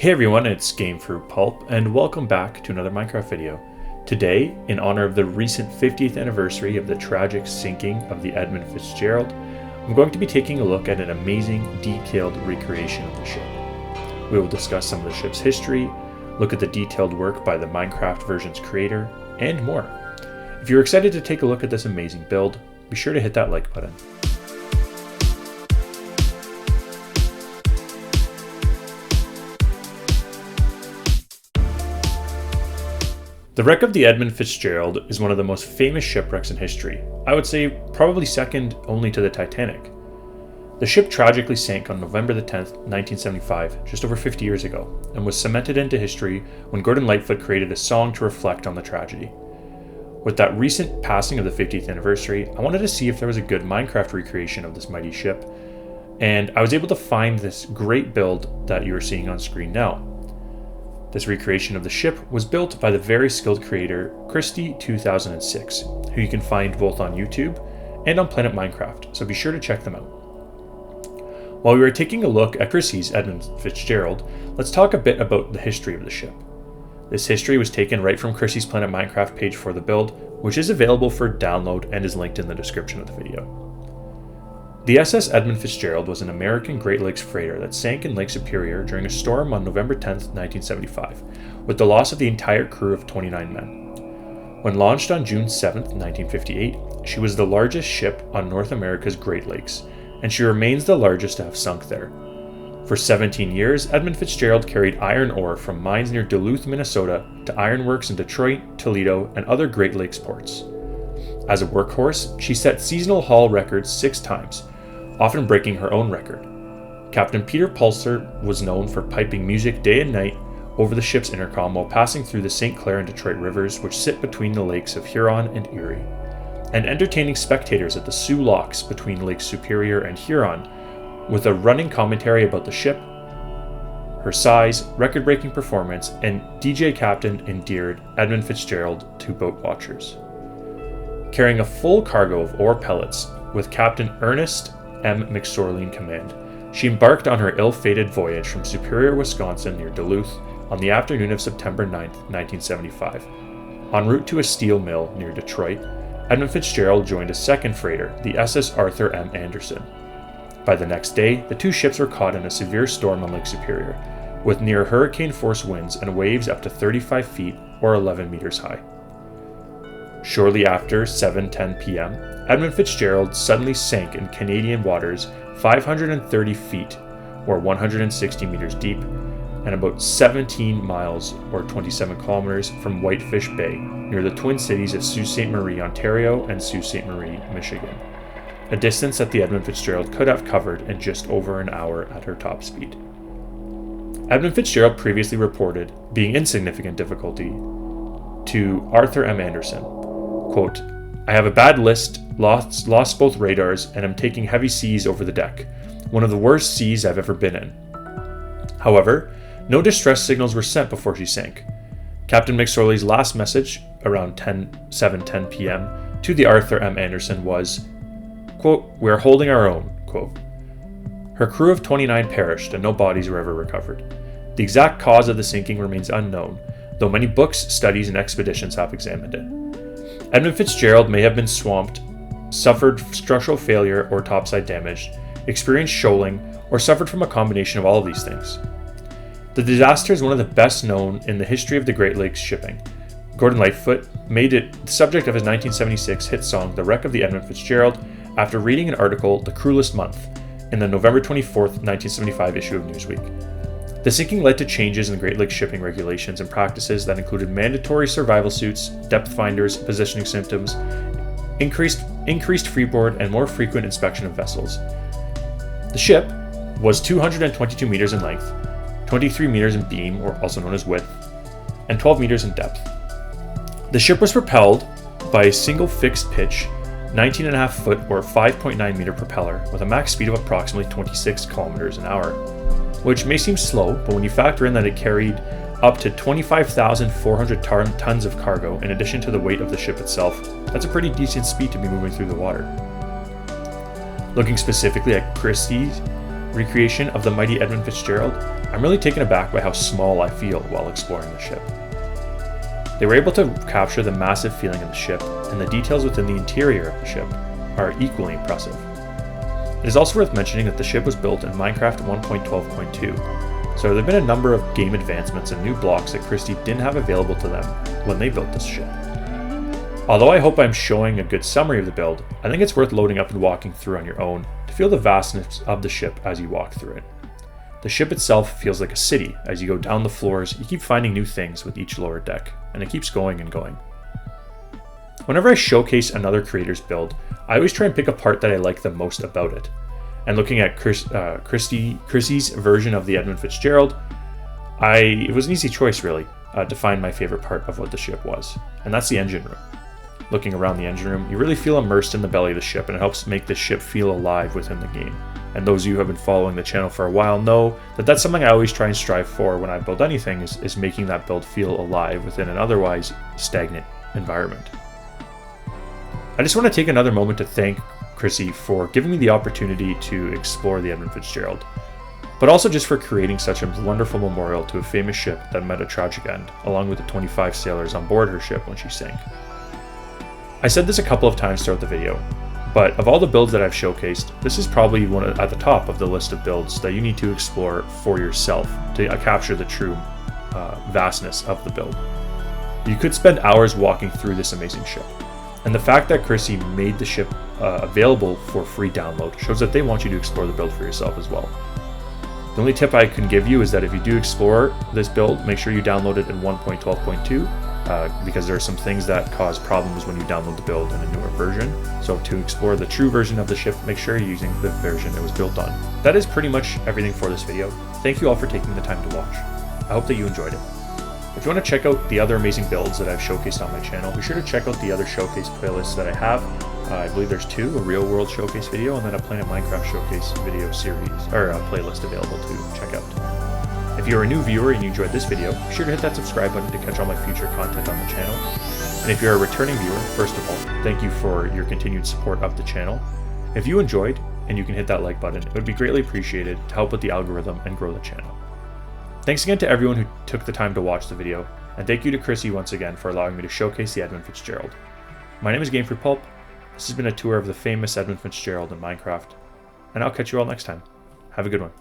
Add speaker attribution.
Speaker 1: Hey everyone, it's Gamefruitpulp, and welcome back to another Minecraft video. Today, in honor of the recent 50th anniversary of the tragic sinking of the Edmund Fitzgerald, I'm going to be taking a look at an amazing, detailed recreation of the ship. We will discuss some of the ship's history, look at the detailed work by the Minecraft version's creator, and more. If you're excited to take a look at this amazing build, be sure to hit that like button. The wreck of the Edmund Fitzgerald is one of the most famous shipwrecks in history. I would say probably second only to the Titanic. The ship tragically sank on November the 10th, 1975, just over 50 years ago, and was cemented into history when Gordon Lightfoot created a song to reflect on the tragedy. With that recent passing of the 50th anniversary, I wanted to see if there was a good Minecraft recreation of this mighty ship, and I was able to find this great build that you are seeing on screen now. This recreation of the ship was built by the very skilled creator Christy2006, who you can find both on YouTube and on Planet Minecraft, so be sure to check them out. While we were taking a look at Chrissy's Edmund Fitzgerald, let's talk a bit about the history of the ship. This history was taken right from Chrissy's Planet Minecraft page for the build, which is available for download and is linked in the description of the video. The SS Edmund Fitzgerald was an American Great Lakes freighter that sank in Lake Superior during a storm on November 10, 1975, with the loss of the entire crew of 29 men. When launched on June 7, 1958, she was the largest ship on North America's Great Lakes, and she remains the largest to have sunk there. For 17 years, Edmund Fitzgerald carried iron ore from mines near Duluth, Minnesota, to ironworks in Detroit, Toledo, and other Great Lakes ports. As a workhorse, she set seasonal haul records 6 times, often breaking her own record. Captain Peter Pulser was known for piping music day and night over the ship's intercom while passing through the St. Clair and Detroit rivers, which sit between the lakes of Huron and Erie, and entertaining spectators at the Sioux Locks between Lakes Superior and Huron with a running commentary about the ship, her size, record-breaking performance, and DJ Captain endeared Edmund Fitzgerald to boat watchers. Carrying a full cargo of ore pellets with Captain Ernest M. McSorley in command, she embarked on her ill-fated voyage from Superior, Wisconsin near Duluth on the afternoon of September 9, 1975. En route to a steel mill near Detroit, Edmund Fitzgerald joined a second freighter, the SS Arthur M. Anderson. By the next day, the two ships were caught in a severe storm on Lake Superior, with near hurricane-force winds and waves up to 35 feet or 11 meters high. Shortly after 7:10 p.m., Edmund Fitzgerald suddenly sank in Canadian waters 530 feet, or 160 meters deep, and about 17 miles, or 27 kilometers, from Whitefish Bay, near the twin cities of Sault Ste. Marie, Ontario, and Sault Ste. Marie, Michigan, a distance that the Edmund Fitzgerald could have covered in just over an hour at her top speed. Edmund Fitzgerald previously reported being in significant difficulty to Arthur M. Anderson. Quote, "I have a bad list, lost both radars, and am taking heavy seas over the deck. One of the worst seas I've ever been in." However, no distress signals were sent before she sank. Captain McSorley's last message, around 7:10 p.m., to the Arthur M. Anderson was, quote, "We are holding our own," quote. Her crew of 29 perished and no bodies were ever recovered. The exact cause of the sinking remains unknown, though many books, studies, and expeditions have examined it. Edmund Fitzgerald may have been swamped, suffered structural failure or topside damage, experienced shoaling, or suffered from a combination of all of these things. The disaster is one of the best known in the history of the Great Lakes shipping. Gordon Lightfoot made it the subject of his 1976 hit song The Wreck of the Edmund Fitzgerald after reading an article, The Cruelest Month, in the November 24, 1975 issue of Newsweek. The sinking led to changes in Great Lakes shipping regulations and practices that included mandatory survival suits, depth finders, positioning systems, increased freeboard, and more frequent inspection of vessels. The ship was 222 meters in length, 23 meters in beam, or also known as width, and 12 meters in depth. The ship was propelled by a single fixed pitch, 19.5 foot or 5.9 meter propeller with a max speed of approximately 26 kilometers an hour, which may seem slow, but when you factor in that it carried up to 25,400 tons of cargo in addition to the weight of the ship itself, that's a pretty decent speed to be moving through the water. Looking specifically at Christie's recreation of the mighty Edmund Fitzgerald, I'm really taken aback by how small I feel while exploring the ship. They were able to capture the massive feeling of the ship, and the details within the interior of the ship are equally impressive. It is also worth mentioning that the ship was built in Minecraft 1.12.2, so there have been a number of game advancements and new blocks that Christie didn't have available to them when they built this ship. Although I hope I'm showing a good summary of the build, I think it's worth loading up and walking through on your own to feel the vastness of the ship as you walk through it. The ship itself feels like a city. As you go down the floors, you keep finding new things with each lower deck, and it keeps going and going. Whenever I showcase another creator's build, I always try and pick a part that I like the most about it. And looking at Christie's version of the Edmund Fitzgerald, it was an easy choice really to find my favorite part of what the ship was, and that's the engine room. Looking around the engine room, you really feel immersed in the belly of the ship, and it helps make the ship feel alive within the game. And those of you who have been following the channel for a while know that that's something I always try and strive for when I build anything, is making that build feel alive within an otherwise stagnant environment. I just want to take another moment to thank Chrissy for giving me the opportunity to explore the Edmund Fitzgerald, but also just for creating such a wonderful memorial to a famous ship that met a tragic end, along with the 25 sailors on board her ship when she sank. I said this a couple of times throughout the video, but of all the builds that I've showcased, this is probably one at the top of the list of builds that you need to explore for yourself to capture the true vastness of the build. You could spend hours walking through this amazing ship, and the fact that Chrissy made the ship available for free download shows that they want you to explore the build for yourself as well. The only tip I can give you is that if you do explore this build, make sure you download it in 1.12.2. Because there are some things that cause problems when you download the build in a newer version. So to explore the true version of the ship, make sure you're using the version it was built on. That is pretty much everything for this video. Thank you all for taking the time to watch. I hope that you enjoyed it. If you want to check out the other amazing builds that I've showcased on my channel, be sure to check out the other showcase playlists that I have. I believe there's two, a real world showcase video and then a Planet Minecraft showcase video series, or a playlist available to check out. If you're a new viewer and you enjoyed this video, be sure to hit that subscribe button to catch all my future content on the channel. And if you're a returning viewer, first of all, thank you for your continued support of the channel. If you enjoyed, and you can hit that like button, it would be greatly appreciated to help with the algorithm and grow the channel. Thanks again to everyone who took the time to watch the video, and thank you to Chrissy once again for allowing me to showcase the Edmund Fitzgerald. My name is Gamefruitpulp. This has been a tour of the famous Edmund Fitzgerald in Minecraft, and I'll catch you all next time. Have a good one.